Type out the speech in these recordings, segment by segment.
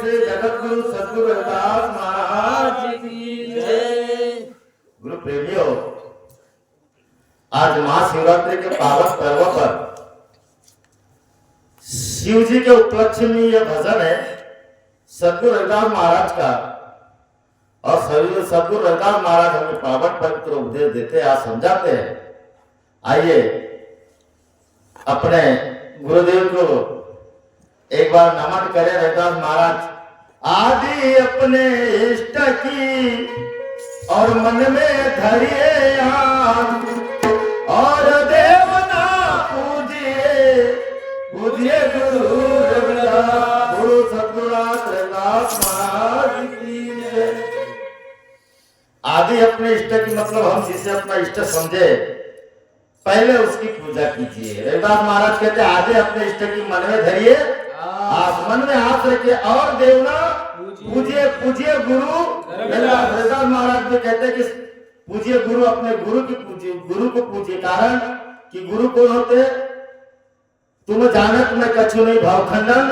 से जगत गुरु सद्गुरु रविदास महाराज की जय। गुरु प्रेमियों, आज महाशिवरात्रि के पावन पर्व पर शिव जी के उपलक्ष्य में यह भजन है सद्गुरु रविदास महाराज का। और सद्गुरु रविदास महाराज हमें पावन पवित्र उपदेश देते हैं, आज समझाते हैं। आइए अपने गुरुदेव को एक बार नमन करें। रविदास महाराज आदि अपने इष्ट की और मन में धरिए आन, और देवना पूजिए पूजिए गुरु रविदास, गुरु सद्गुरु रविदास महाराज की जय। आदि अपने इष्ट की मतलब हम जिसे अपना इष्ट समझे पहले उसकी पूजा कीजिए। रविदास महाराज कहते हैं आदि अपने इष्ट की मन में धरिए, मन में हाथ रखिए, और देवना पूजिए पूजिए गुरु रविदास। रविदास महाराज भी कहते हैं कि पूजिए गुरु, अपने गुरु की पूजिए, गुरु को पूजिए। कारण कि गुरु कौन होते? तुम जानत में कछु नहीं भाव खंडन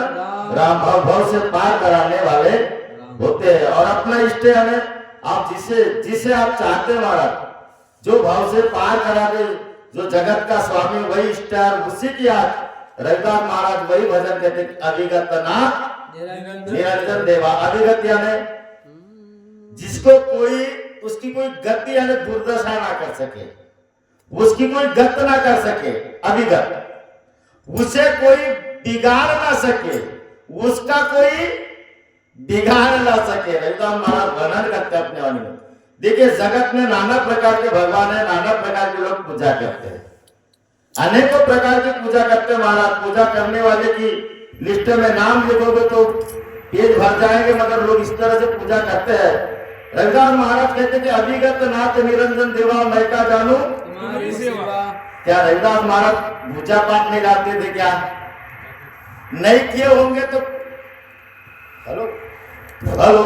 राम, भाव भाव से पार कराने वाले होते हैं। और अपना इष्ट है आप जिसे आप चाहते हैं महाराज, जो भाव से पार करा दे, जो जगत का स्वामी वही इष्ट है। उसी की आज रविदास महाराज वही भजन कहते अभिगत नाथ निरंजन देवा। अभिगत यानी जिसको कोई उसकी कोई गति यानी दुर्दशा ना कर सके, उसकी कोई गत ना कर सके, अभिगत उसे कोई बिगाड़ ना सके, उसका कोई बिगाड़ ना सके। रविदास महाराज वर्णन करते हैं अपने वाणी में। देखिए जगत में नाना प्रकार के भगवान है, नाना प्रकार के लोग पूजा करते हैं, अनेकों प्रकार की पूजा करते हैं महाराज। पूजा करने वाले की लिस्ट में नाम लिखोगे तो पेज भर जाएंगे, मगर लोग इस तरह से पूजा करते हैं। रविदास महाराज कहते हैं कि अभिगत नाथ निरंजन देवा मैं का जानू तुम्हारी सेवा। क्या रविदास महाराज पूजा पाठ नहीं करते थे? क्या नहीं किए होंगे तो हेलो हेलो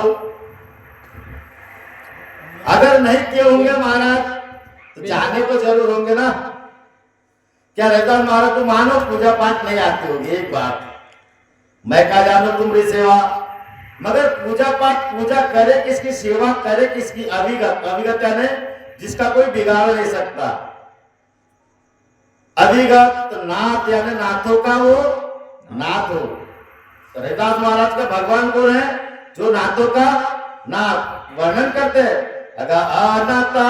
अगर नहीं किए होंगे महाराज तो जाने तो जरूर होंगे ना। क्या रविदास महाराज को मानो पूजा पाठ नहीं आती होगी, एक बात मैं क्या जानू तुम्हारी सेवा। मगर पूजा पाठ पूजा करे किसकी, सेवा करे किसकी? अभिगत। अभिगत यानी जिसका कोई बिगाड़ नहीं सकता। अभिगत नाथ यानी नाथों का वो नाथ हो। रविदास महाराज का भगवान कौन है? जो नाथों का नाथ। वर्णन करते हैं अनाथा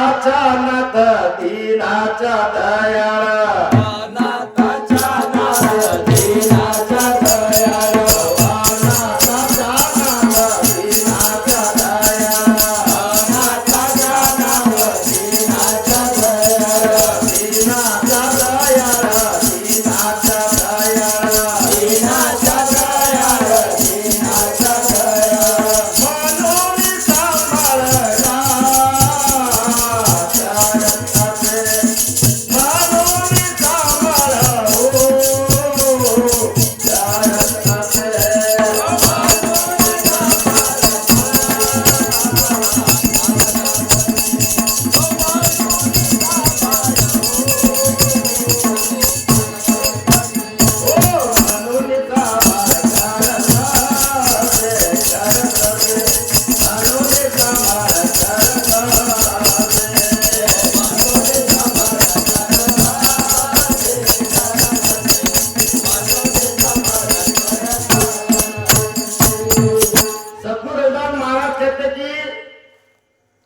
नाथ दीनाचा दयाला, अनाथा नाथ दीनाचा दयाला, अनाथा नाथ दीनाचा दयाला, अनाथा नाथ दीनाचा दयाला, दीनाचा दयाला, दीनाचा दयाला, दीनाचा दयाला, दीनाचा दयाला, मनोनी सांभाळा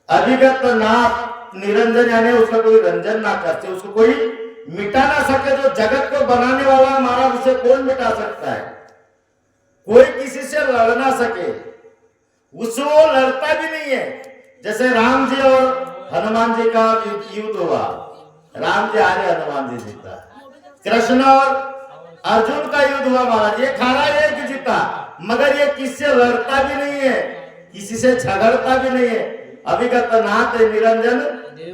अभिगत नाथ निरंजन यानी उसका कोई रंजन ना करते, उसको कोई मिटा ना सके। जो जगत को बनाने वाला महाराज उसे कौन मिटा सकता है? कोई किसी से लड़ ना सके, उससे वो लड़ता भी नहीं है। जैसे राम जी और हनुमान जी का युद्ध हुआ, राम जी हारे, हनुमान जी जीता। कृष्ण और अर्जुन का युद्ध हुआ महाराज, ये हारा एक जीता, मगर ये किससे लड़ता भी नहीं है, किसी से झगड़ता भी नहीं है। अभिगत नाथ निरंजन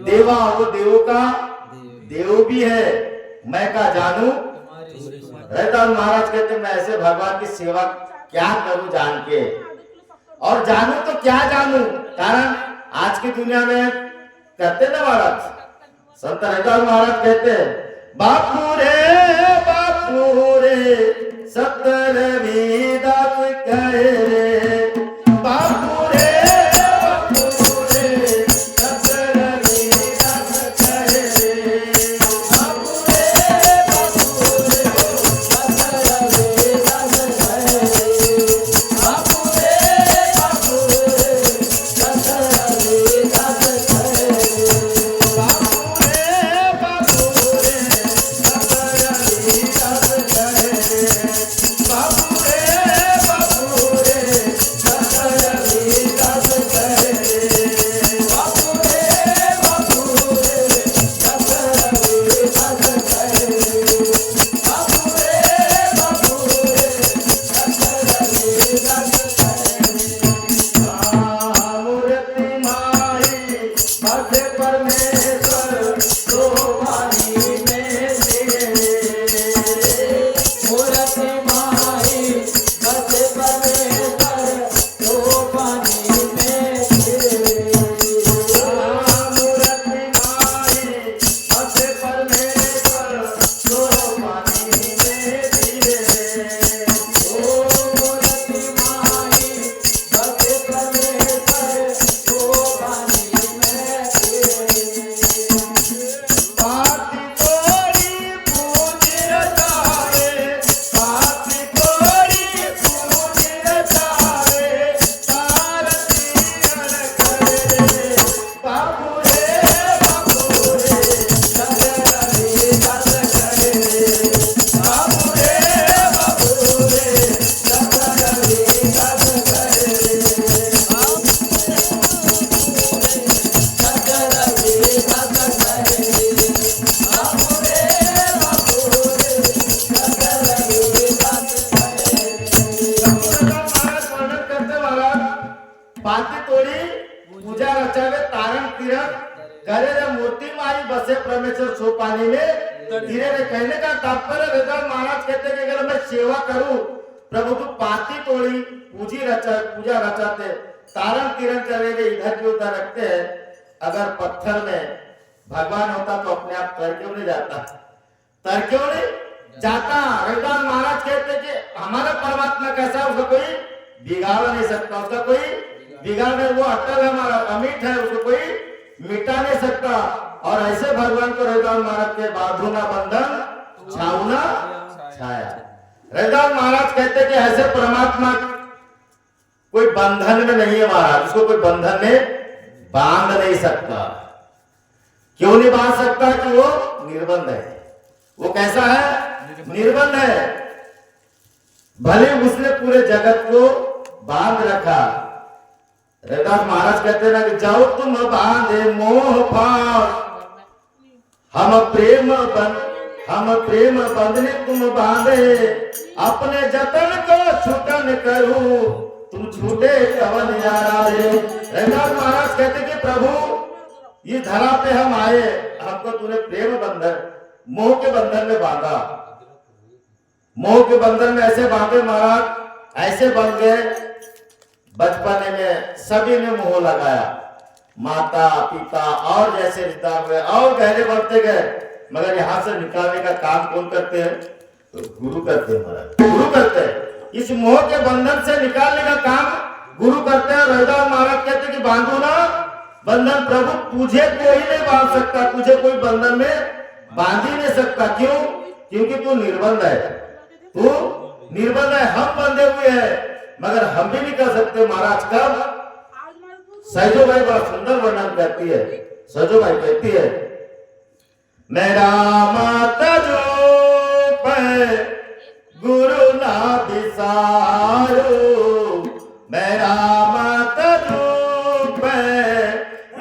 देवा, वो देवों का देव भी है, मैं का जानू। रविदास महाराज कहते मैं ऐसे भगवान की सेवा क्या करूं जान के, और जानू तो क्या जानू। कारण आज की दुनिया में कहते ना महाराज, संत रविदास महाराज कहते बापू रे 17वीं दास कहे रे, पाती तोड़ी पूजा रचावे तारण तीरण करे रे मूर्ति मारी बसे परमेश्वर सो पानी में धीरे रे। कहने का तात्पर्य वेदांत महाराज कहते हैं कि अगर मैं सेवा करूं प्रभु तो पाती तोड़ी पूजा रचाते तारण तीरण करे इधर के उधर रखते हैं। अगर पत्थर में भगवान होता तो अपने आप तर क्यों नहीं जाता, तर क्यों नहीं जाता। वेदांत महाराज कहते कि हमारा परमात्मा कैसा है उसका कोई बिगाड़ नहीं सकता, उसका कोई बिगाड़ नहीं, वो अटल हमारा अमिट है, उसको कोई मिटा नहीं सकता। और ऐसे भगवान को वेदांत महाराज के बांधुना बंधन छाऊना छाया। वेदांत महाराज कहते कि ऐसे परमात्मा कोई बंधन में नहीं है महाराज, उसको कोई बंधन में बांध नहीं सकता। क्यों नहीं बांध सकता कि वो निर्बंध है। वो कैसा है? निर्बंध है। भले उसने पूरे जगत को बांध रखा। रविदास महाराज कहते हैं ना कि जाओ तुम बांधे मोह पास, हम प्रेम बंधने तुम बांधे, अपने जतन को छुटन करूं तुम छूटे कवन यारा रे। रविदास महाराज कहते कि प्रभु ये धरा पे हम आए, हमको तूने प्रेम बंधन मोह के बंधन में बांधा, मोह के बंधन में ऐसे बांधे महाराज, ऐसे बन गए। बचपन में सभी ने मोह लगाया, माता पिता और जैसे रिश्तेदार हुए और गहरे बढ़ते गए, मगर यहाँ से निकालने का काम कौन करते हैं? तो गुरु करते हैं महाराज, गुरु करते हैं। इस मोह के बंधन से निकालने का काम गुरु करते हैं। रविदास महाराज कहते हैं कि बांधो ना बंधन, प्रभु तुझे कोई नहीं बांध सकता, तुझे कोई बंधन में बांध ही नहीं सकता। क्यों? क्योंकि तू निर्बंध है, तू निर्बंध है। हम बंधे हुए हैं मगर हम भी नहीं कर सकते महाराज। कब? सहजो भाई बड़ा सुंदर वर्णन करती है। सहजो भाई कहती है, मेरा माता जो पे गुरु ना बिसारो, मेरा माता जो पे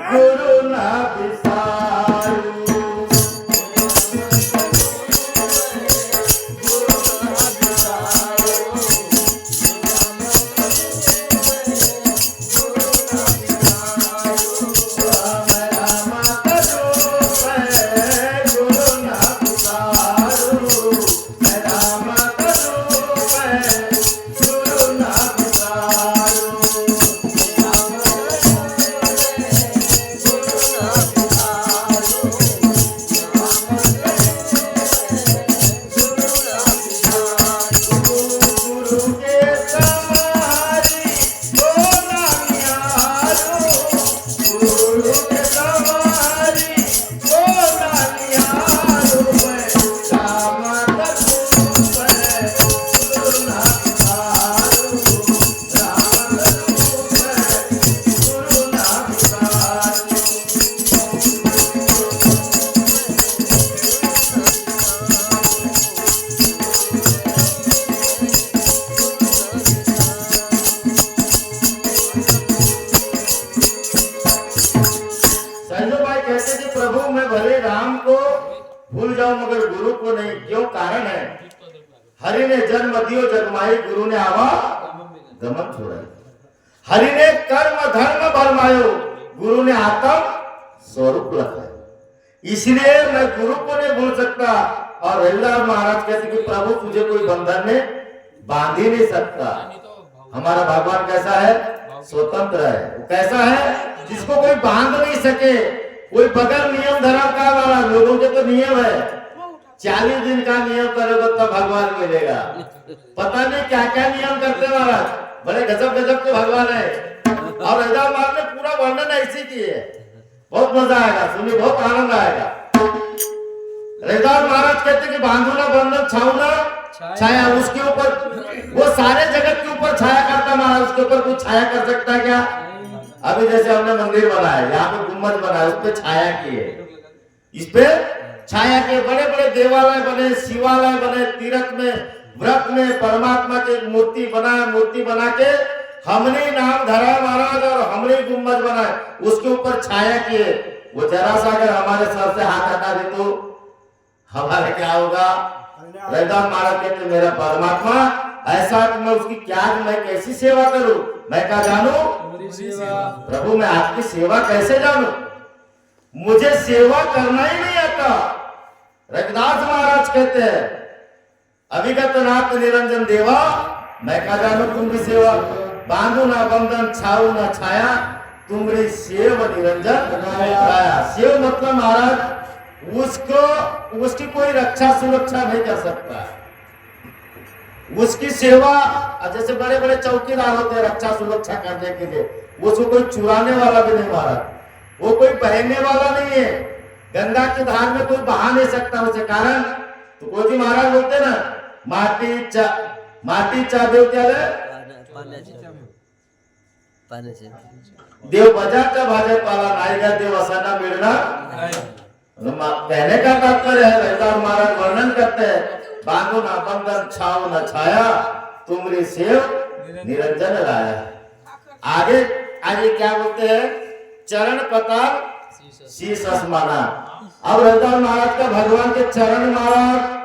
गुरु ना बिसारो। हरि ने जन्म दियो जगमाई, गुरु ने आवा गमन छोड़ाई। हरि ने कर्म धर्म भरमायो, गुरु ने आत्म स्वरूप रखा। इसलिए मैं गुरु को नहीं भूल सकता। और रविदास महाराज कहते कि प्रभु तुझे कोई बंधन में बांध ही नहीं सकता। हमारा भगवान कैसा है? स्वतंत्र है। वो कैसा है? जिसको कोई बांध नहीं सके, कोई बगैर नियम धर्म का वाला। लोगों के तो नियम है, 40 दिन का नियम करोगे तो भगवान मिलेगा। पता नहीं क्या क्या नियम करते महाराज, बड़े गजब गजब के भगवान है। और रविदास महाराज ने पूरा वर्णन ऐसे किए, बहुत मजा आएगा, सुनिए, बहुत आनंद आएगा। रविदास महाराज कहते कि बांधुना बंधन छाऊना छाया, उसके ऊपर वो सारे जगत के ऊपर छाया करता महाराज, उसके ऊपर कुछ छाया कर सकता है क्या? अभी जैसे हमने मंदिर बनाया, यहाँ पे गुम्बद बनाया, उस पर छाया की है, इस पे छाया के बड़े बड़े देवालय बने, शिवालय बने, तीर्थ में व्रत में परमात्मा की मूर्ति बनाए, मूर्ति बना के हमने नाम धरा महाराज और हमने गुम्बद बनाए, उसके ऊपर छाया किए। वो जरा सा अगर हमारे सर से हाथ हटा दे तो हमारे क्या होगा? रविदास महाराज कहते मेरा परमात्मा ऐसा कि मैं उसकी क्या, मैं कैसी सेवा करूं? मैं क्या जानू प्रभु, मैं आपकी सेवा कैसे जानू? मुझे सेवा करना ही नहीं आता। रविदास महाराज कहते हैं, अभिगत नाथ निरंजन देवा, मैं क्या जानू तुम्हारी सेवा। बांधू ना बंधन, छाऊ ना छाया, तुम्हारी सेव निरंजन राया। सेव मतलब महाराज उसकी कोई रक्षा सुरक्षा नहीं कर सकता। उसकी सेवा, जैसे बड़े बड़े चौकीदार होते हैं रक्षा सुरक्षा करने के लिए, उसको कोई चुराने वाला भी नहीं महाराज, वो कोई बहने वाला नहीं है। गंगा की धार में कोई बहा नहीं सकता उसे। कारण तो कोई महाराज बोलते ना, माटी चा देव क्या देव बजाचा भाजे पाला नायगा देव असाना मिलना। कहने का तात्पर्य है, रविदास महाराज वर्णन करते हैं, बांधो ना बंधन, छाओ न छाया, तुमरी सेव निरंजन राया। आगे आगे क्या बोलते हैं, चरण पताल शीश आसमाना। अब रविदास महाराज का भगवान के चरण महाराज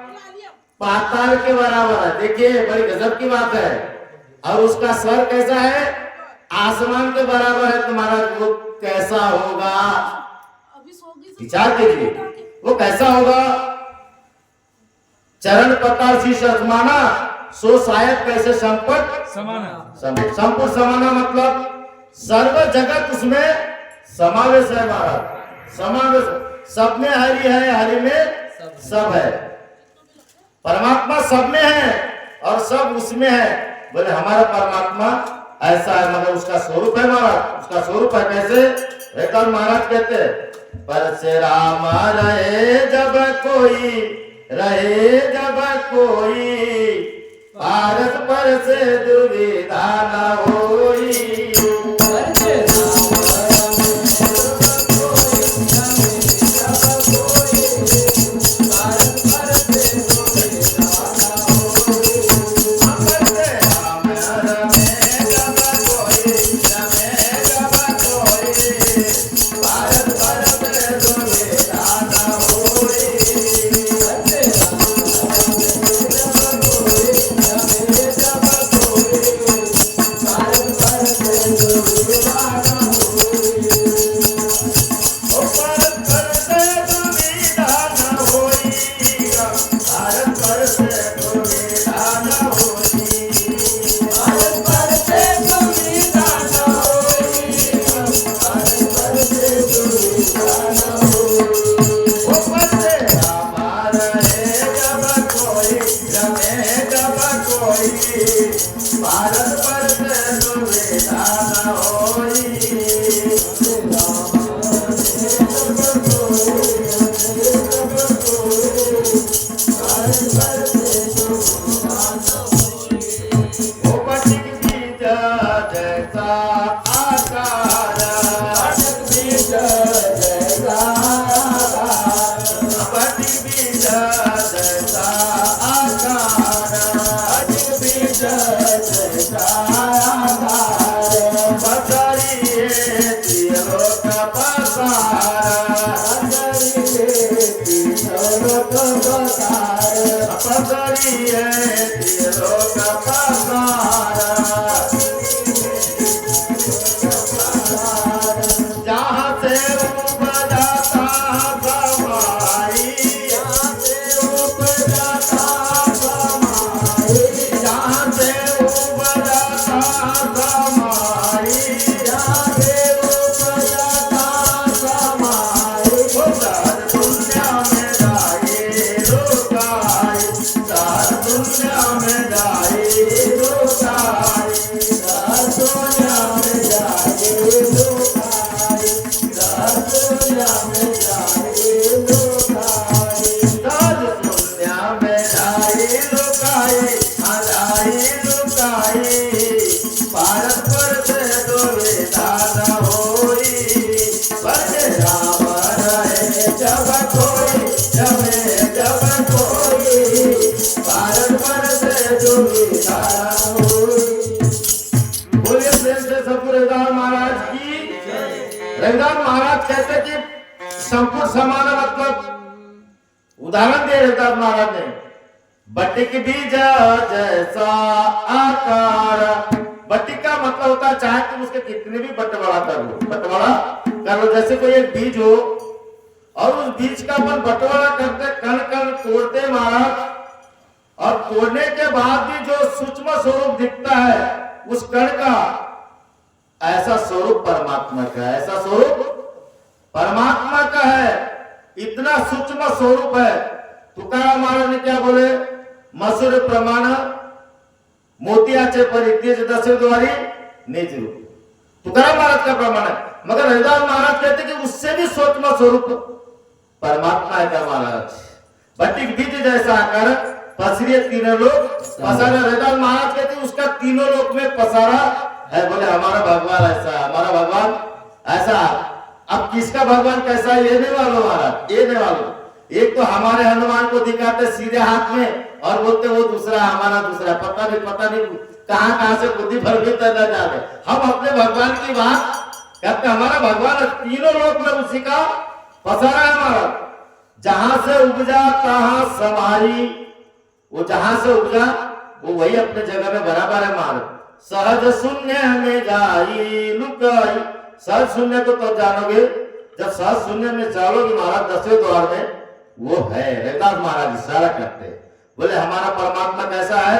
पाताल के बराबर है। देखिए बड़ी गजब की बात है। और उसका सर कैसा है, आसमान के बराबर है। तो महाराज वो कैसा होगा, विचार कीजिए, वो कैसा होगा। चरण पताल शीश आसमाना, सो शायद कैसे संपट समाना। संपूर्ण समाना मतलब सर्व जगत उसमें समावेश है महाराज। समावेश, सब में हरि है, हरि में सब है। परमात्मा सब में है और सब उसमें है। बोले हमारा परमात्मा ऐसा है, मतलब उसका स्वरूप है महाराज। उसका स्वरूप है कैसे, रविदास महाराज कहते, पर से राम रहे जब कोई, रहे जब कोई, पारस पर से दुविधा न होई। रविदास महाराज कहते कि संपूर्ण समाना मतलब उदाहरण दे रविदास महाराज ने बटिक बीजा जैसा आकार। बटिक का मतलब होता है चाहे तुम उसके कितने भी बंटवारा कर लो, बंटवारा कर लो। जैसे कोई एक बीज हो और उस बीज का अपन बंटवारा करते, कण कण तोड़ते महाराज, और तोड़ने के बाद भी जो सूक्ष्म स्वरूप दिखता है उस कण का, ऐसा स्वरूप परमात्मा का है, ऐसा स्वरूप परमात्मा का है। इतना सूक्ष्म स्वरूप है। तुकाराम महाराज ने क्या बोले, मसूर प्रमाण मोतियाचे परित्यज दशे द्वारी निज रूप। तुकाराम महाराज का प्रमाण है। मगर रविदास महाराज कहते कि उससे भी सूक्ष्म स्वरूप परमात्मा है का महाराज। बटिक बीज जैसा आकार पसरिए तीनों लोग पसारा। रविदास महाराज कहते उसका तीनों लोक में पसारा है। बोले हमारा भगवान ऐसा, हमारा भगवान ऐसा। अब किसका भगवान कैसा है ये नहीं मालूम महाराज, ये नहीं मालूम। एक तो हमारे हनुमान को दिखाते सीधे हाथ में और बोलते वो दूसरा हमारा दूसरा, पता नहीं कहां से बुद्धि भर भी न जाते। हम अपने भगवान की बात कहते, हमारा भगवान तीनों लोक में उसी का पसारा है महाराज। जहां से उपजा तहां समाई, वो जहां से उपजा वो वही अपने जगह में बराबर है महाराज। सहज शून्य में जाई लुकाई। सहज शून्य को तो जानोगे जब सहज शून्य में चलोगे महाराज, दसवें द्वार में वो है। रविदास महाराज इशारा करते बोले हमारा परमात्मा कैसा है,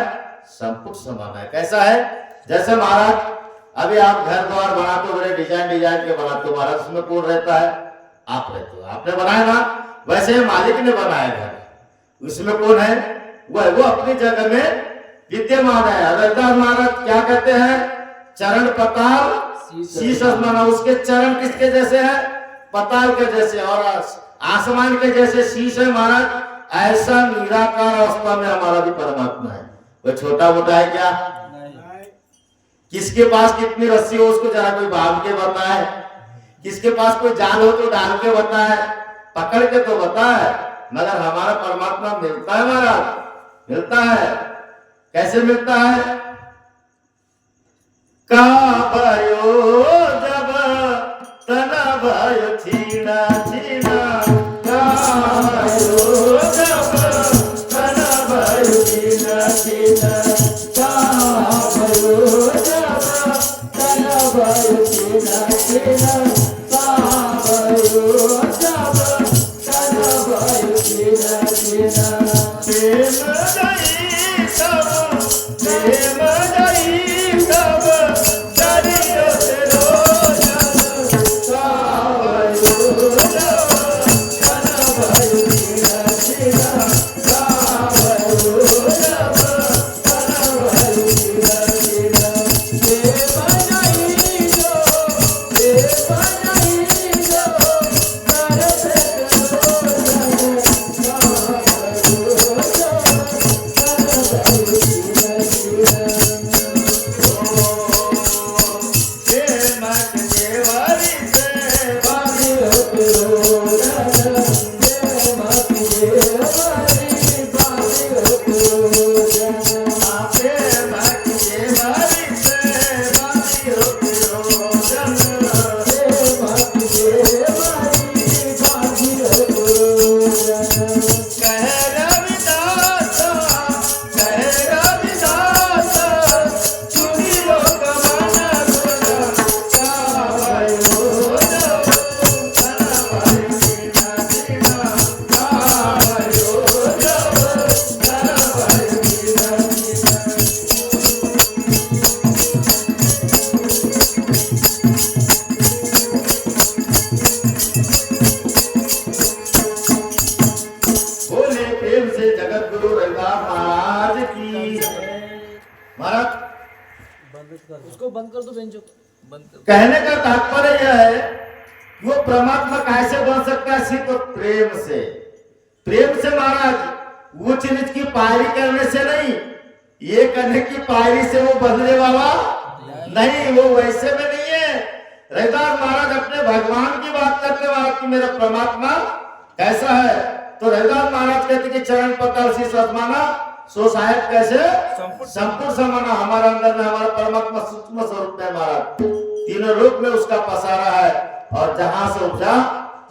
संपूर्ण समान है। कैसा है, जैसे महाराज अभी आप घर द्वार बनाते हो, बड़े डिजाइन के बनाते हो महाराज, उसमें कौन रहता है, आप रहते हो, आपने बनाया ना। वैसे मालिक ने बनाया घर, उसमें कौन है, वो अपनी जगह में विद्यमान है। रविदास महाराज क्या कहते हैं, चरण पताल शीश आसमान। उसके चरण किसके जैसे है, पताल के जैसे, और आसमान के जैसे शीश है महाराज। ऐसा निराकार अवस्था में हमारा भी परमात्मा है। वो छोटा मोटा है क्या, किसके पास कितनी रस्सी हो उसको जरा कोई बांध के बताए, किसके पास कोई जाल हो तो डाल के बताए, पकड़ के तो बताए। मगर हमारा परमात्मा मिलता है महाराज, मिलता है। कैसे मिलता है, का भयो जब तना भयो छीना छीना, का भयो जब तना भयो छीना छीना, का भयो जब तना भयो छीना छीना, का भयो जब तना भयो छीना छीना। प्रेम गई सब, प्रेम गई सब, दरियो से रोज का भयो जब तना भयो छीना छीना, का भयो जब तना भयो छीना छीना। प्रेम गई जो, प्रेम गई जो, कर से रोज का भयो जब तना भयो छीना छीना। उसको बंद कर दो बेंचो, बंद कर। कहने का तात्पर्य यह है वो परमात्मा कैसे बन सकता है, सिर्फ प्रेम से। प्रेम से महाराज, ऊंच नीच की पायरी करने से नहीं, ये करने की पायरी से वो बदलने वाला नहीं, वो वैसे में नहीं है। रविदास महाराज अपने भगवान की बात करते महाराज कि मेरा परमात्मा कैसा है, तो रविदास महाराज कहते कि चरण पताल शीश आसमाना सो साहेब कैसे संपूर्ण समाना। हमारा अंदर में हमारा परमात्मा सूक्ष्म स्वरूप में महाराज तीनों रूप में उसका पसारा है। और जहां से उपजा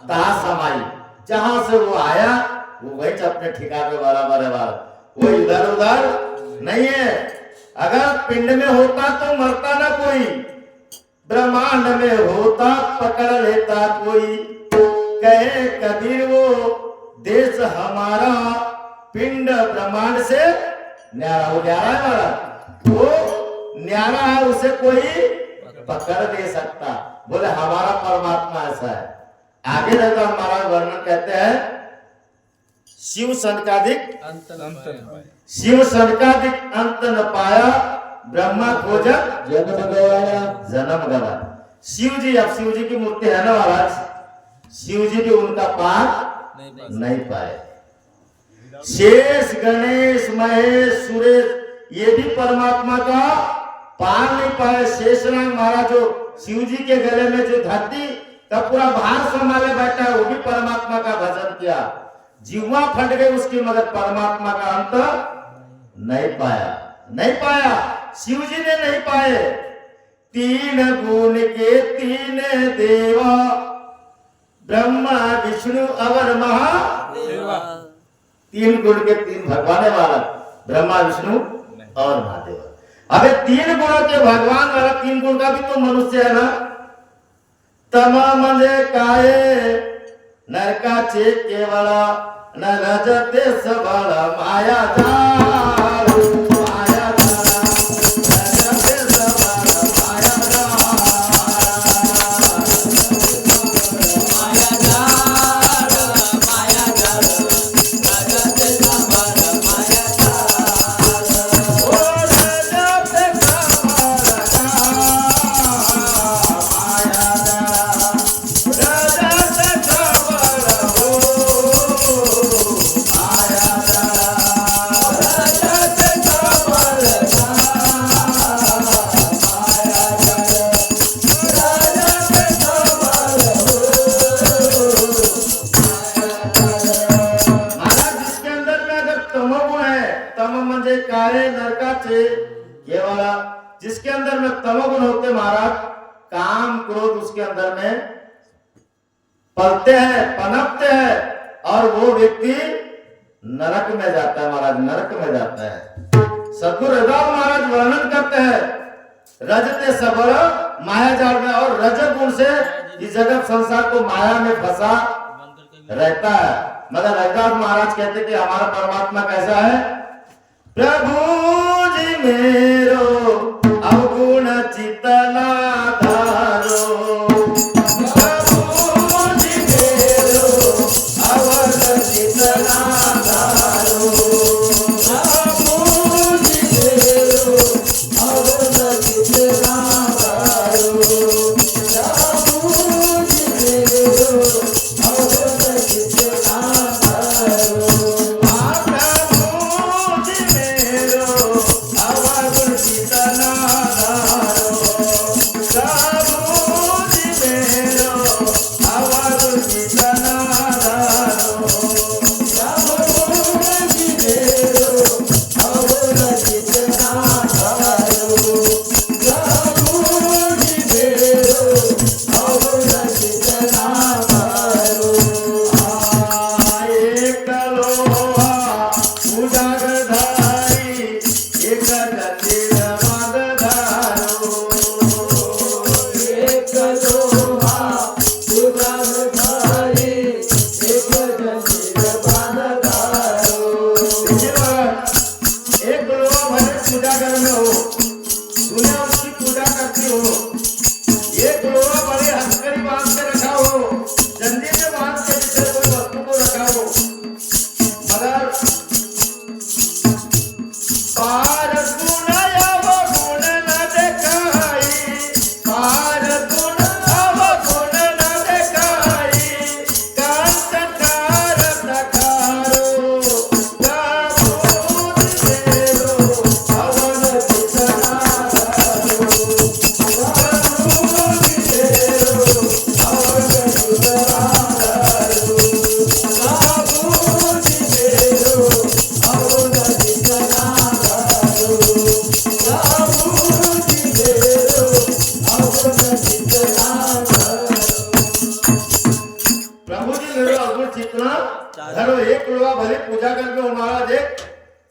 तहां समाई, जहां से वो आया वो वही अपने ठिकाने बराबर है महाराज। वो इधर उधर नहीं है। अगर पिंड में होता तो मरता ना कोई, ब्रह्मांड में होता पकड़ लेता कोई। कहे कबीर वो देश हमारा पिंड ब्रह्मांड से न्यारा। वो न्यारा है हमारा, वो न्यारा है, उसे कोई पकड़ दे सकता। बोले हमारा परमात्मा ऐसा है। आगे रहता महाराज वर्णन कहते हैं, शिव सनकादिक अंत न पाया। शिव सनकादिक अंत न पाया, ब्रह्मा खोजत जन्म गवा। शिव जी, अब शिव जी की मूर्ति है ना महाराज, शिव जी भी उनका पार नहीं पाए। शेष गणेश महेश सुरेश ये भी परमात्मा का पार नहीं पाए। शेषनाग महाराज जो शिव जी के गले में जो धरती का पूरा भार संभाले बैठा है, वो भी परमात्मा का भजन किया। जीवा फट गई उसकी, मगर परमात्मा का अंत नहीं पाया, नहीं पाया। शिव जी ने नहीं पाए। तीन गुण के तीन देवा, ब्रह्मा विष्णु अवर महादेव। तीन गुण के तीन भगवान है वाला, ब्रह्मा विष्णु और महादेव। अबे तीन गुणों के भगवान वाला, तीन गुण का भी तो मनुष्य है ना। तमा म्हणजे काये नरकाचे केवळ, न रजते सबळ माया जाळ, माया जाळ, रजते सबळ माया जाळ, माया जाळ, माया जाळ, रजते सबळ माया जाळ, ओ रजते सबळ माया जाळ, रजते सबळ काळे नरकाचे केवळ, जिसके अंदर में तमोगुण होते महाराज, काम क्रोध उसके अंदर में पलते हैं, पनपते हैं, और वो व्यक्ति नरक में जाता है महाराज, नरक में जाता है। सद्गुरु रविदास महाराज वर्णन करते हैं, रजते सबल माया जाल में, और रजगुण से इस जगत संसार को माया में फंसा रहता है। मगर रविदास महाराज कहते कि हमारा परमात्मा कैसा है, प्रभु जी मेरो अवगुण चितना धारो, प्रभु जी मेरो अवगुण चितना धारो, प्रभु जी मेरो अवगुण चितना धारो, प्रभु जी मेरो अवगुण चितना धारो।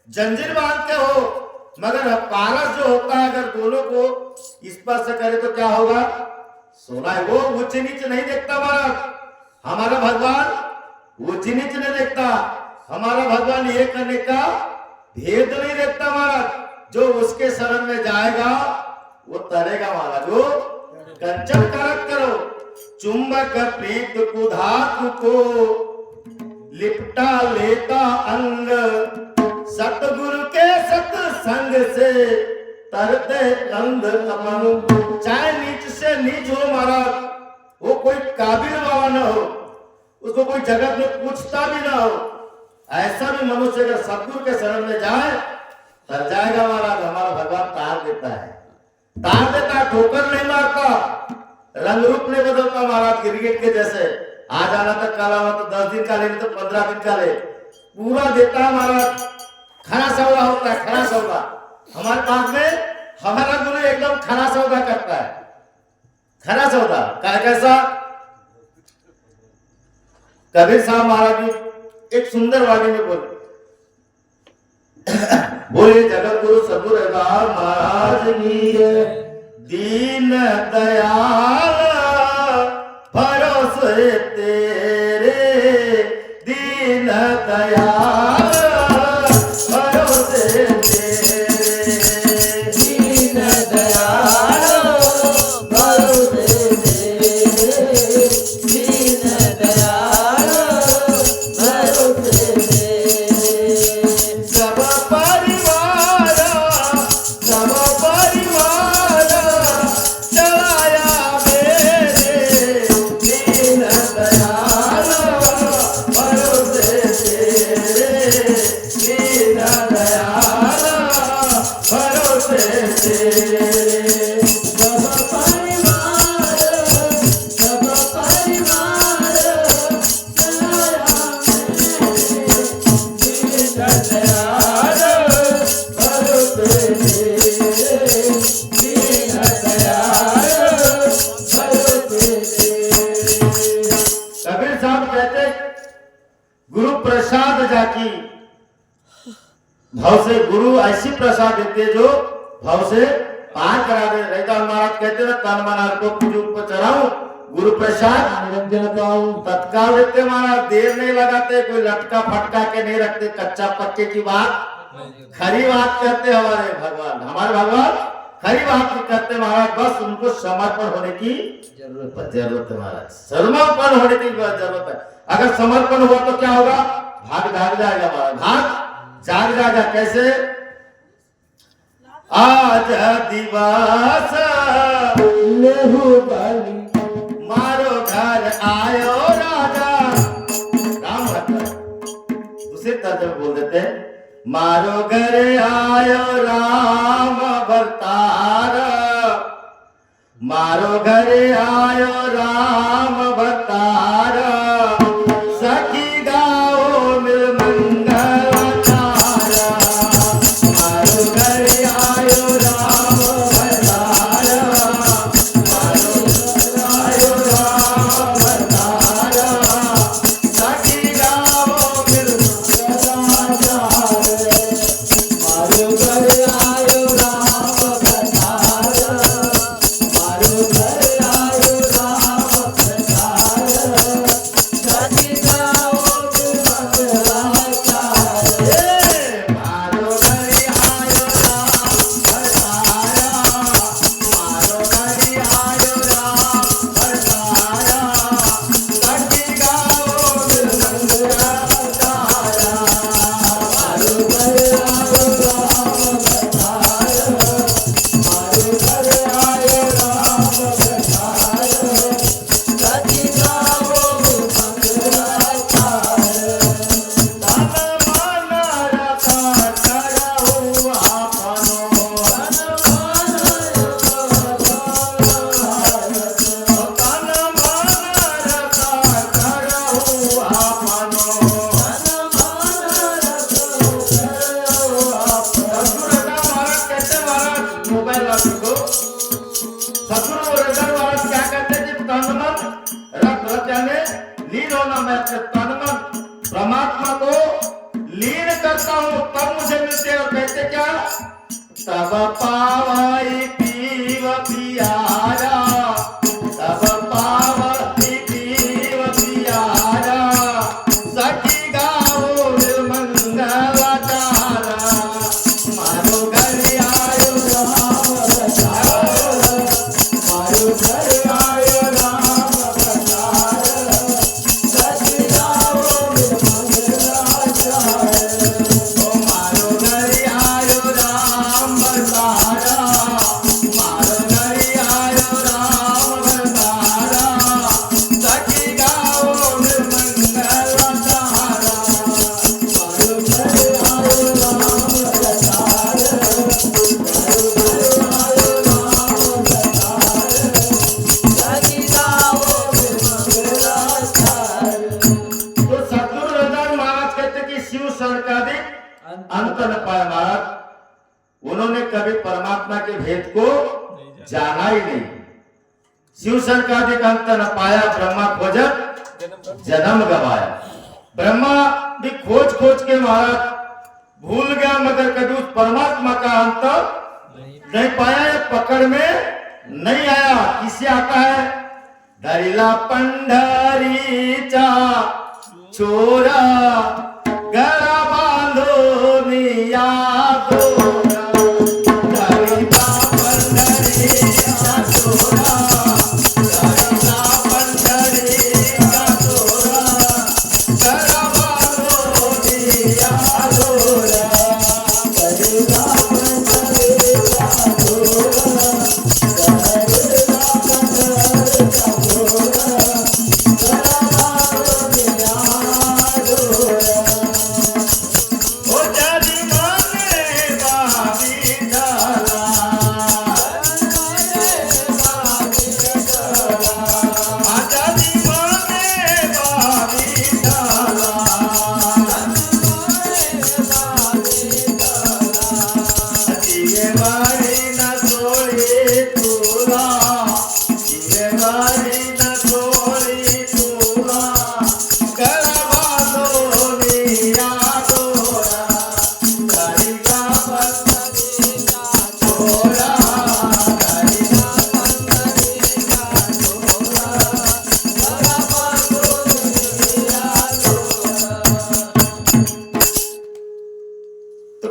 जंजीर बांधते हो, मगर पारस जो होता है अगर दोनों को स्पर्श करे तो क्या होगा? सोना है। वो ऊंच नीच नहीं देखता महाराज, हमारा भगवान ऊंच नीच नहीं देखता, हमारा भगवान ये करने का भेद नहीं देखता महाराज। जो उसके शरण में जाएगा वो तरेगा महाराज। वो कंचन कारक करो, चुंबक प्रीत को धातु को लिपटा लेता अंग, सतगुरु के सत्संग से तरते अंध अपन। चाहे नीच से नीच हो महाराज, वो कोई काबिल बाबा न हो, उसको कोई जगत में पूछता भी ना हो, ऐसा भी मनुष्य अगर सतगुरु के शरण में जाए तर जाएगा महाराज। हमारा भगवान तार देता है, तार देता है, ठोकर नहीं मारता, रंग रूप नहीं बदलता महाराज। क्रिकेट के जैसे आज आना तक काला हो तो 10 दिन का ले, तो 15 दिन का ले, पूरा देता है महाराज। खरा सौदा होता है, खरा सौदा। हमारे पास में हमारा गुरु एकदम खरा सौदा करता है, खरा सौदा। कैसा? कबीर साहब महाराज जी एक सुंदर वाणी में बोले, बोले जगत गुरु सद्गुरु रविदास महाराज की दीन दयाल भरोसे तेरे, दीन दयाल भरोसे तेरे, दीन दयाल भरोसे तेरे, दीन दयाल भरोसे तेरे। सब परिवार चलाया मेरे, दीन दयाल भरोसे तेरे, दीन दयाल भरोसे तेरे। सब परिवार चलाया मेरे, दीन दयाल भरोसे तेरे, दीन दयाल भरोसे तेरे। कबीर साहब कहते गुरु प्रसाद जाकी, भाव से गुरु ऐसी प्रसाद देते जो भाव से पार करा दे। रविदास महाराज कहते ना तन मन अर्पो पूजो पर चढ़ाऊं, गुरु प्रसाद निरंजन पाऊं। तत्काल देते महाराज, देर नहीं लगाते, कोई लटका फटका के नहीं रखते, कच्चा पक्के की बात खरी बात करते हमारे भगवान। हमारे भगवान खरी बात करते महाराज, बस उनको समर्पण होने की जरूरत है महाराज, समर्पण होने की जरूरत है। अगर समर्पण हुआ तो क्या होगा? भाग जाग जाएगा महाराज, भाग जाग जाएगा। कैसे? आज दिवस लेहु बलि, मारो घर आयो राजा। राम रखा दूसरे तर्ज में बोल देते हैं, मारो घर आयो राम भरतार, मारो घर आयो राम भरतार, सखी गाओ मिल मंगल तारा, मारो घर आयो राम भरतार, मारो घर आयो राम भरतार, सखी गाओ मिल मंगल तारा, मारो घर आयो राम भरतार, मारो घर आयो राम भरतार, सखी गाओ मिल मंगल तारा। मारो घर आयो राम भरतार, मारो घर आयो राम भरतार, सखी गाओ मिल मंगल तारा, मारो घर आयो राम भरतार, मारो घर आयो राम भरतार, सखी गाओ मिल मंगल तारा। तन मन रखा करहु आपनो, तन मन रखा करहु आपनो, मोबाइल वाले को सतगुरु रविदास महाराज क्या कहते थे? तन मन रख यानी लीन होना। मैं अपने तन मन परमात्मा को लीन करता हूँ तब मुझे मिलते क्या तब पावई पीव पियारा, तब पावई पीव पियारा, सखी गाओ मंगल तारा, मारो घर आयो राम बचारो, मारो घर आयो राम बचारो, सखी गाओ मंगल तारा, ओ मारो घर आयो राम बचारा, मारो घर आयो राम बचारा, सखी गाओ मंगल तारा, मारो घर आयो राम बचारा, तो सतगुरु रविदास महाराज कहते कि शिव शंकरादिक अंत न पाया महाराज। उन्होंने कभी परमात्मा के भेद को जाना ही नहीं। शिव शंकरादिक अंत न पाया, ब्रह्मा खोजत जन्म गवाया। ब्रह्मा भी खोज खोज के महाराज भूल गया, मगर कभी उस परमात्मा का अंत नहीं पाया, या पकड़ में नहीं आया। किसे आता है? धरिला पंढरीचा चोरा, गळा बांधून या दोरा, धरिला पंढरीचा चोरा, धरिला पंढरीचा चोरा, गळा बांधून या दोरा, धरिला पंढरीचा चोरा,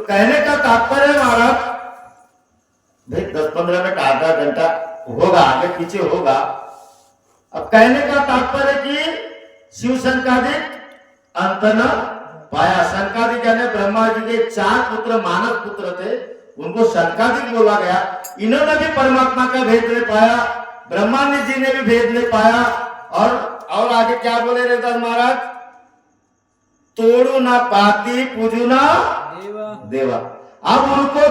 कहने का तात्पर्य महाराज, भाई 10-15 मिनट आधा घंटा होगा, आगे पीछे होगा। अब कहने का तात्पर्य कि शिव शंकरादिक अंत न पाया। शंकरादिक यानी ब्रह्मा जी के 4 पुत्र मानव पुत्र थे, उनको शंकरादिक बोला गया। इन्होंने भी परमात्मा का भेद नहीं पाया, ब्रह्मांड जी ने भी भेद नहीं पाया। और आगे क्या बोले रविदास महाराज? तोड़ू ना पाती पूजू ना देवा। अब उनको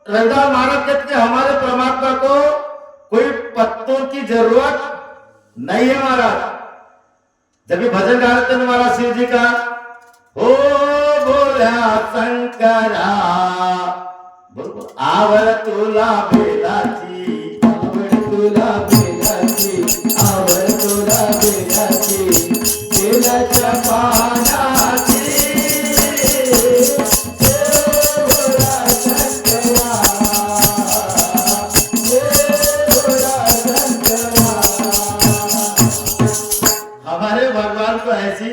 रविदास महाराज कहते हैं हमारे परमात्मा को कोई पत्तों की जरूरत नहीं है महाराज। जब भी भजन गा रहे थे महाराज शिव जी का, हो बोला शंकरा, बोल आवर तुला बेलाची, आवर तुला बेलाची, आवर तुला बेलाची, तेला चपानाची, भगवान को ऐसी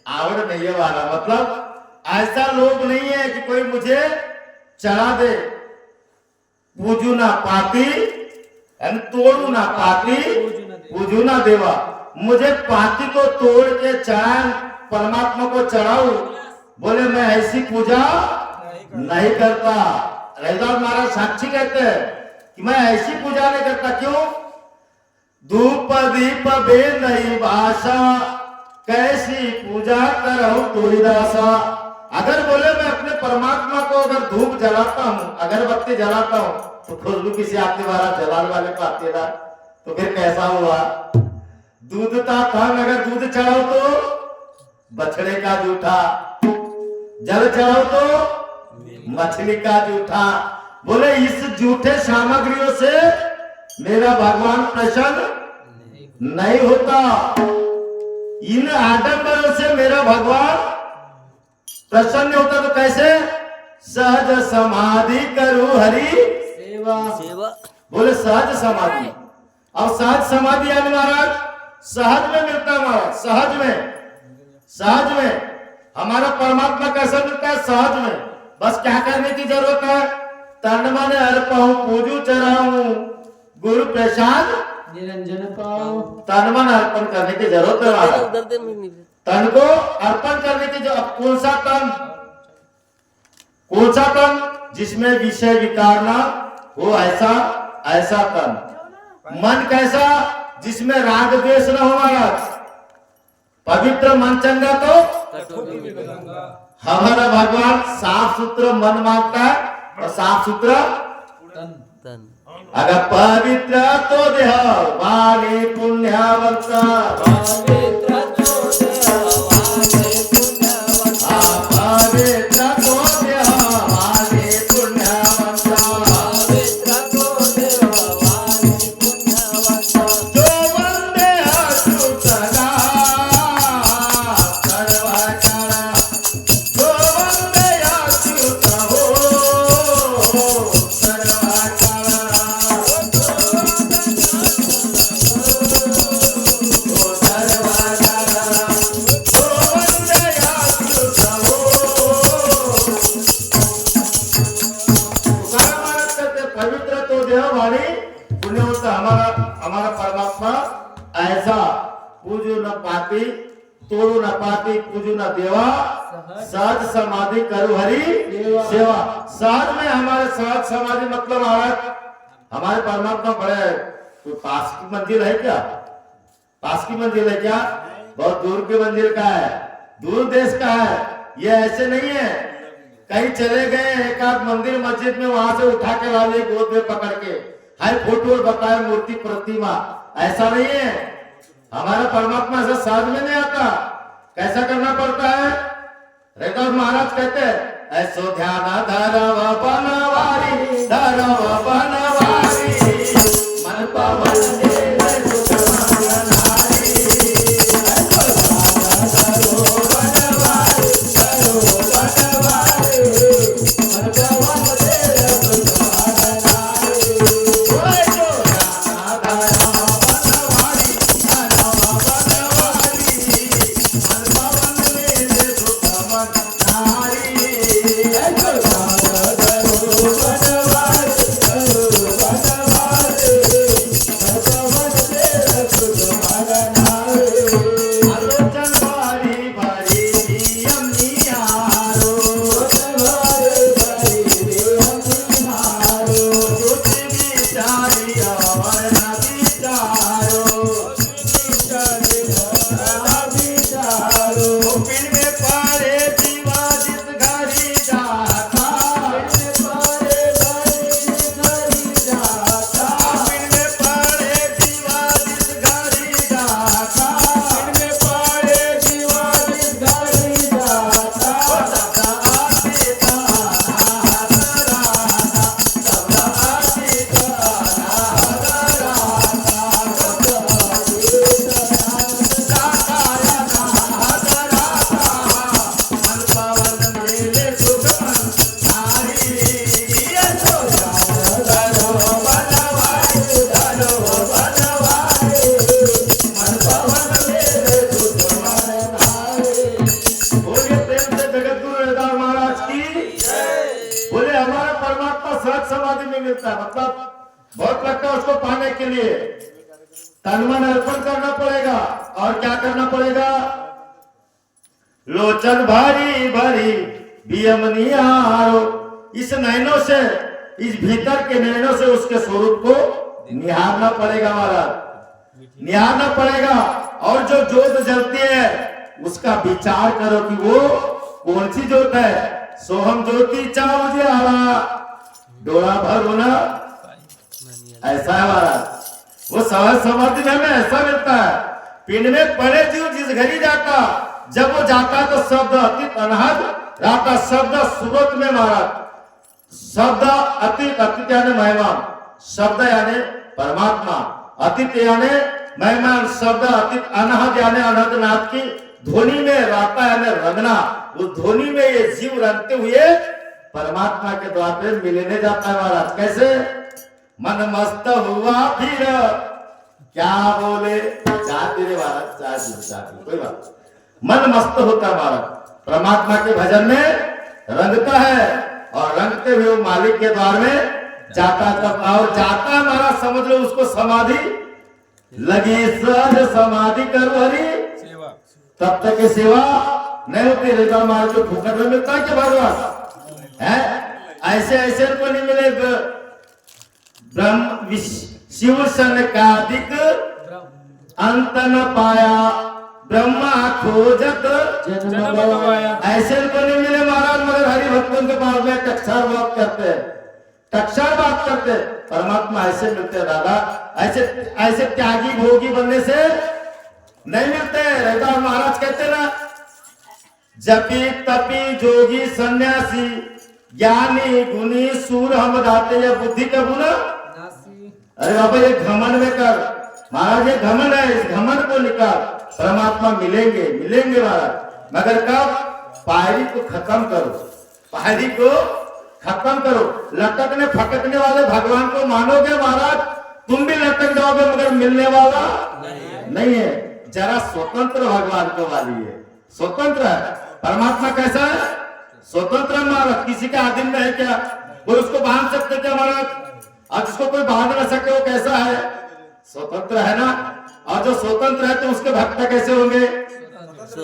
आवड़ नहीं है वाला। मतलब ऐसा लोभ नहीं है कि कोई मुझे चढ़ा दे। पूजू ना पाती, तोड़ू ना पाती, पूजू ना देवा। मुझे पाती को तोड़ के चढ़ाए, परमात्मा को चढ़ाऊ, बोले मैं ऐसी पूजा नहीं करता। रविदास महाराज साक्षी कहते हैं कि मैं ऐसी पूजा नहीं करता। क्यों? धूप दीप बे नहीं भाषा, कैसी पूजा करहु तुलदासा। अगर बोले मैं अपने परमात्मा को अगर धूप जलाता हूँ, अगरबत्ती जलाता हूँ, तो खुशबू किसी आपके बारा जलाल वाले को आती ना, तो फिर कैसा हुआ? दूध का थान अगर दूध चढ़ाओ तो बछड़े का जूठा, जल चढ़ाओ तो मछली का जूठा। बोले इस जूठे सामग्रियों से मेरा भगवान प्रसन्न नहीं होता, इन आडंबरों से मेरा भगवान प्रसन्न होता। तो कैसे? सहज समाधि करूं हरि सेवा सेवा बोले सहज समाधि। अब सहज समाधि यानी महाराज सहज में मिलता है महाराज, सहज में हमारा परमात्मा कैसा मिलता है? सहज में। बस क्या करने की जरूरत है? तन मन अर्पण पूजू चराऊं गुरु प्रसाद निरंजन पाओ। तन मन अर्पण करने की जरूरत है महाराज। उधर दे नहीं तन को अर्पण करने की जो कौन सा तन जिसमें विषय विकार ना हो, ऐसा तन। मन कैसा? जिसमें राग द्वेष न हो महाराज। पवित्र मन चंगा तो हमारा भगवान साफ सुथरा मन मांगता है और साफ सुथरा तन अगर पवित्र तो देह वाणी पुण्यवंता पवित्र तो देवाने पुण्यवंता। पवित्र तो देह वाणी पुण्यवंता पवित्र तो देवाने पुण्यवंता। जो वंदे अच्युतना सर्वकरा जो वंदे अच्युत हो सर्वकरा पवित्र तो देह वाणी पुण्यवंत हमारा परमात्मा ऐसा पूजो न पाती तोड़ो न पाती पूजो न देवा सहज समाधि करो हरि सेवा। सहज में हमारे सहज समाधि मतलब महाराज हमारे परमात्मा बड़े कोई पास की मंजिल है क्या? पास की मंजिल है क्या? बहुत दूर की मंजिल का है, दूर देश का है। ये ऐसे नहीं है कहीं चले गए एक आध मंदिर मस्जिद में वहां से उठा के ला लिए गोद में पकड़ के हाय फोटो बताए मूर्ति प्रतिमा, ऐसा नहीं है। हमारा परमात्मा ऐसा साध में नहीं आता। कैसा करना पड़ता है? रविदास महाराज कहते हैं ऐसो ध्यान धरव बनवारी धरव बनवारी मन पावन देव सुखमान नारी। ऐसो ध्यान धरो बनवारी धरो बनवारी मन पावन देव सुखमान नारी। ऐसो ध्यान धरव बनवारी धरव बनवारी मन पावन देव सुखमान नारी। ऐसो ध्यान धरो बनवारी धरो बनवारी मन पावन देव सुखमान नारी। आलोचन बारी बारी नियम निहारो बारी नियम निहारो सोच विचारी और न विचारो पिंड में पारे विवादित घड़ी जाता पिंड में पारे विवादित घड़ी जाता पिंड में पारे विवादित घड़ी जाता पिंड में पारे विवादित घड़ी जाता सदा आदिता सदा बोलिए प्रेम से जगत गुरु रविदास महाराज की बोले हमारा परमात्मा सहज समाधि में मिलता है। मतलब बहुत लगता है उसको पाने के लिए तन मन अर्पण करना पड़ेगा और क्या करना पड़ेगा? लोचन भारी भारी बियमनियारो इस नैनों से इस भीतर के नैनों से उसके स्वरूप को निहारना पड़ेगा महाराज, निहारना पड़ेगा। और जो ज्योत जलती है उसका विचार करो कि वो कौन सी ज्योत है। सोहम ज्योति चाव उजियारा डोरा भर होना ऐसा है महाराज। वो सहज समाधि में हमें ऐसा मिलता है। पिंड में पड़े जीव जिस घड़ी जाता जब वो जाता है तो शब्द अतीत अनहद रहता। शब्द सुरत में महाराज शब्द अतीत अतीत यानी मेहमान शब्द यानी परमात्मा अतीत यानी मेहमान शब्द अतीत अनहद यानी अनहद नाथ की ध्वनि में रहता है रंगना। उस ध्वनि में ये जीव रंगते हुए परमात्मा के द्वार पे मिलने जाता है महाराज। कैसे? मन मस्त हुआ फिर क्या बोले, चाहते रे महाराज, चाहते कोई बात। मन मस्त होता है महाराज, परमात्मा के भजन में रंगता है और रंगते हुए वो मालिक के द्वार में जाता तब और जाता महाराज, समझ लो उसको समाधि लगी। सहज समाधि करो हरि तब तक की सेवा नहीं होती। रेता महाराज को फुकट में मिलता है क्या भगवान है? ऐसे ऐसे को नहीं मिले। ब्रह्म शिव सन का अधिक अंत न पाया, ब्रह्मा खोजत जन्म गवाया। ऐसे को नहीं मिले महाराज, मगर हरि भक्तों के पास में टक्सार बात करते हैं, टक्सार बात करते हैं। परमात्मा ऐसे मिलते हैं दादा, ऐसे ऐसे त्यागी भोगी बनने से नहीं मिलते। रविदास महाराज कहते ना, जपी तपी जोगी सन्यासी ज्ञानी गुनी सूर हम दाते या बुद्धि का गुना। अरे बाबा ये घमंड में कर महाराज, ये घमंड है, इस घमंड को निकाल। परमात्मा मिलेंगे मिलेंगे महाराज, मगर कब? पायरी को खत्म करो, पायरी को खत्म करो। लटकने फटकने वाले भगवान को मानोगे महाराज, तुम भी लटक जाओगे, मगर मिलने वाला नहीं है। जरा स्वतंत्र भगवान को मानिए, स्वतंत्र है परमात्मा। कैसा है? स्वतंत्र महाराज, किसी का अधीन में है क्या? कोई उसको बांध सकते क्या महाराज? आज उसको कोई बांध न सके, वो कैसा है? स्वतंत्र है ना। और जो स्वतंत्र है तो उसके भक्त कैसे होंगे?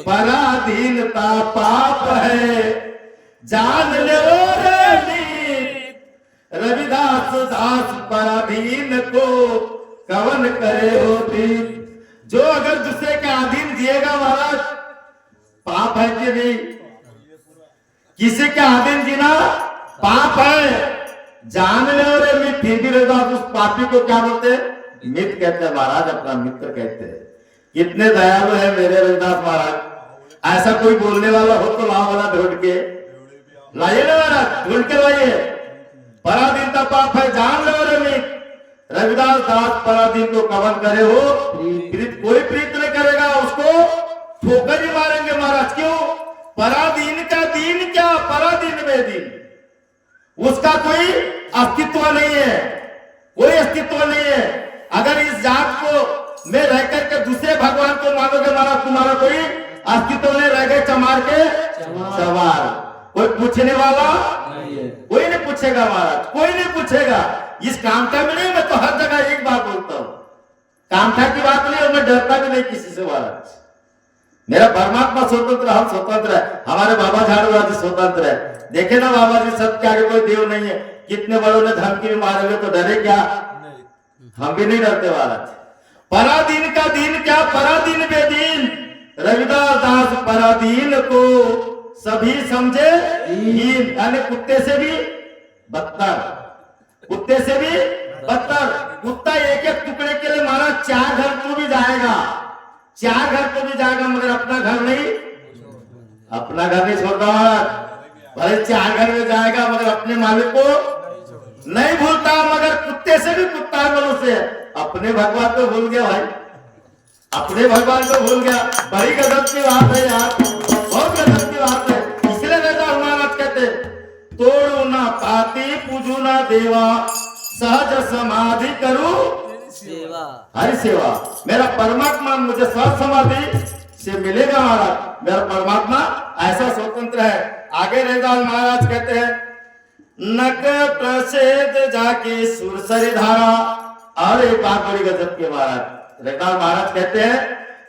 पराधीनता पाप है जान ले रविदास दास, पराधीन को कवन करे होती। जो अगर दूसरे के अधीन जिएगा महाराज, पाप है कि नहीं? किसी के अधीन जीना पाप है, जान ले रे मित। फिर भी रविदास उस पापी को क्या बोलते हैं? मित कहते हैं महाराज, अपना मित्र कहते हैं। कितने दयालु है मेरे रविदास महाराज। ऐसा कोई बोलने वाला हो तो लाओ वाला ढूंढ के लाइए ना महाराज, ढूंढ के लाइए। पराधीनता पाप है जान लो रे मित, रविदास दास पराधीन को कवन करे हो प्रीत। कोई प्रीत नहीं करेगा, उसको ठोकर ही मारेंगे महाराज। क्यों? पराधीन का दीन क्या, पराधीन में दीन, उसका कोई अस्तित्व नहीं है, कोई अस्तित्व नहीं है। अगर इस जात को में रह करके दूसरे भगवान को मानोगे महाराज, तुम्हारा कोई अस्तित्व नहीं रह गए। चमार के सवार, कोई पूछने वाला कोई नहीं पूछेगा महाराज, कोई नहीं पूछेगा। इस कामठा में नहीं, मैं तो हर जगह एक बात बोलता हूँ, कामठा की बात नहीं, और मैं डरता भी नहीं किसी से महाराज। मेरा परमात्मा स्वतंत्र, हम स्वतंत्र है, हमारे बाबा झाड़ू जी स्वतंत्र है। देखे ना बाबा जी, सबके आगे कोई देव नहीं है। कितने बड़ों ने धमकी भी मारे हुए, तो डरे क्या? हम भी नहीं डरते महाराज। पराधीन का दीन क्या, पराधीन बेदीन। रविदास दास पराधीन को सभी समझे हीन, यानी कुत्ते से भी बदतर, कुत्ते से भी बदतर। कुत्ता एक एक टुकड़े के लिए महाराज 4 घर को भी जाएगा, 4 घर को भी जाएगा, मगर अपना घर नहीं, अपना घर नहीं छोड़ता महाराज। भले 4 घर में जाएगा, मगर अपने मालिक को नहीं भूलता। मगर कुत्ते से भी कुत्ता है मनुष्य, अपने भगवान को भूल गया भाई, अपने भगवान को भूल गया। बड़ी गजब की बात है यार, बहुत गजब की बात है। इसलिए वेदांत महाराज कहते, तोड़ू ना पाती पूजू ना देवा, सहज समाधि करूं सेवा। हरि सेवा। मेरा परमात्मा मुझे सहज समाधि से मिलेगा महाराज। मेरा परमात्मा ऐसा स्वतंत्र है। आगे वेदांत महाराज कहते हैं, नक प्रसिद्ध जाके सुरसरी धारा। और एक बात बड़ी गजब की महाराज, वेदांत महाराज कहते हैं,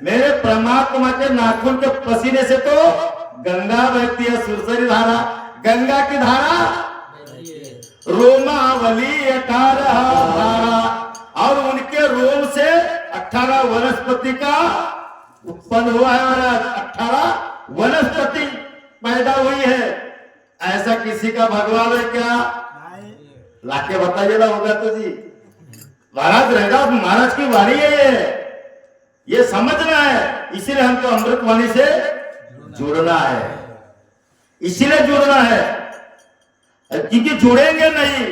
मेरे परमात्मा के नाखून के पसीने से तो गंगा बहती है, सुरसरी धारा। गंगा की धारा रोमावली 18 धारा, और उनके रोम से 18 वनस्पति का उत्पन्न हुआ है महाराज। 18 वनस्पति पैदा हुई है। ऐसा किसी का भगवान है क्या? लाके बताइए ना, होगा तो जी महाराज। रहेगा महाराज की वाणी है, ये समझना है। इसीलिए हमको अमृतवाणी से जुड़ना है, इसीलिए जुड़ना है। क्योंकि जुड़ेंगे नहीं,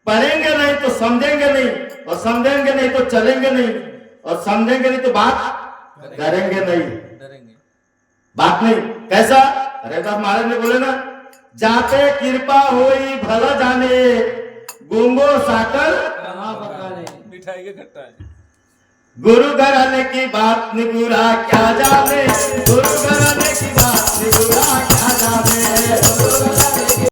पढ़ेंगे नहीं तो समझेंगे नहीं, और समझेंगे नहीं तो चलेंगे नहीं, और समझेंगे नहीं तो बात करेंगे नहीं, बात नहीं। कैसा? रविदास महाराज ने बोले ना, जाते कृपा होई भला जाने गुंगो साकर कहाँ पकाने मिठाई के खट्टा है। गुरु घराने की बात निगुरा क्या जाने गुरु घराने की बात निगुरा क्या जाने